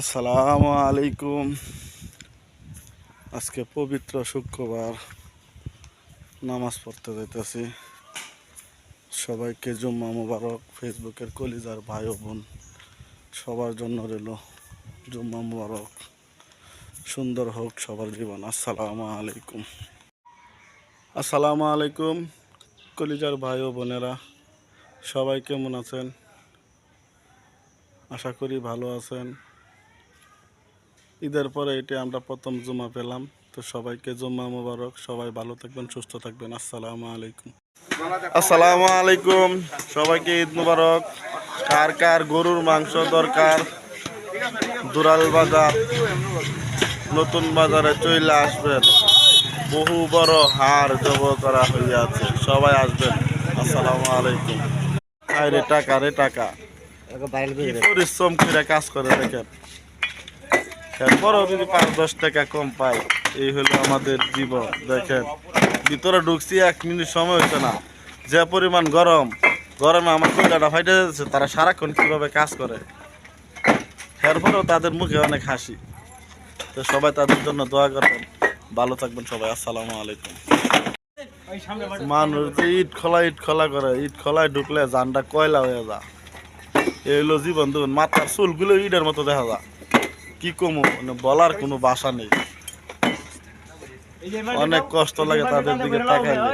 আসসালামু আলাইকুম। আজকে পবিত্র শুক্রবার, নামাজ পড়তে যাইতেছি। সবাইকে জুম্মা মুবারক। ফেসবুকের কলিজার ভাই ও বোন সবার জন্য রইল জুম্মা মুবারক। সুন্দর হোক সবার জীবন। আসসালামু আলাইকুম। আসসালামু আলাইকুম কলিজার ভাই ও বোনেরা, সবাই কেমন আছেন? আশা করি ভালো আছেন। ঈদের পরে এটি আমরা প্রথম জুমা পেলাম, তো সবাইকে জুম্মা মুবারক। সবাই ভালো থাকবেন, সুস্থ থাকবেন। আসসালামু আলাইকুম। আসসালামু আলাইকুম, সবাইকে ঈদ মুবারক। কার কার গরুর মাংস দরকার, দুরাল বাজার নতুন বাজারে চলে আসবেন। বহু বড় হার জব করা হইয়াছে, সবাই আসবেন। আসসালামু আলাইকুম। আরে টাকা রে টাকা, কি পরিশ্রম করে কাজ করে দেখেন। এরপরও যদি 5-10 টাকা কম পাই, এই হলো আমাদের জীবন। দেখেন ভিতরে ঢুকছি, 1 মিনিট সময় হচ্ছে না, যে পরিমাণ গরমে আমার কয়লাটা ফাইটে যাচ্ছে। তারা সারাক্ষণ কিভাবে কাজ করে, এরপরেও তাদের মুখে অনেক হাসি। তো সবাই তাদের জন্য দোয়া করবেন, ভালো থাকবেন সবাই। আসসালামু আলাইকুম। মানুষ যে ইট খোলা করে, ইট খোলায় ঢুকলে জানটা কয়লা হয়ে যা। এই হলো জীবন। দেখুন মাথার চুলগুলো ইটের মতো দেখা যায়। কি কমু, মানে বলার কোনো ভাষা নেই। অনেক কষ্ট লাগে তাদের দিকে তাকাইলে।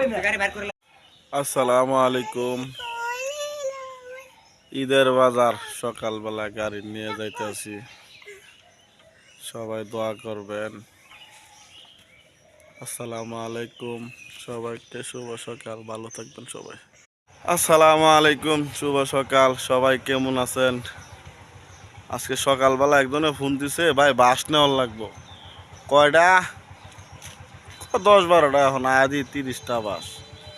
আসসালামু আলাইকুম। ঈদের বাজার সকালবেলা গাড়ি নিয়ে যাইতেছি, সবাই দোয়া করবেন। আসসালামু আলাইকুম, সবাইকে শুভ সকাল, ভালো থাকবেন সবাই। আসসালামু আলাইকুম, শুভ সকাল। সবাই কেমন আছেন? আজকে সকালবেলা একজনে ফোন দিছে, ভাই বাস নেওয়ার লাগবো। কয়টা? 10-12টা। এখন আদি 30টা বাস,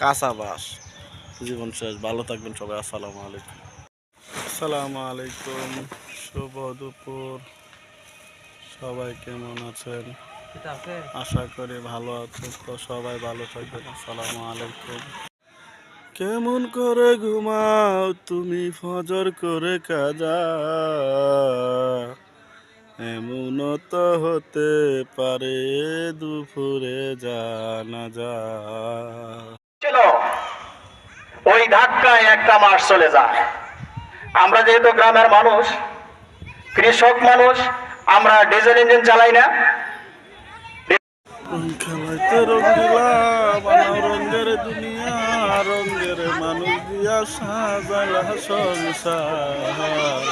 কাঁচা বাস। জীবন শেষ। ভালো থাকবেন সবাই। আসসালামু আলাইকুম। আসসালামু আলাইকুম, শুভ দুপুর। সবাই কেমন আছেন? আশা করি ভালো আছেন। তো সবাই ভালো থাকবেন। আসসালামু আলাইকুম। কেমন করে ঘুমাও তুমি ফজর করে কাজা, এমন তো হতে পারে দুপুরে জানাজা। ওই ধাক্কায় একটা মাস চলে যায়। আমরা যেহেতু গ্রামের মানুষ, কৃষক মানুষ, আমরা ডিজেল ইঞ্জিন চালাই না। খেলাইতে রঙ্গিলা বানাও রঙের দুনিয়া, রঙের মানুষ দিয়া সাজালা সংসার।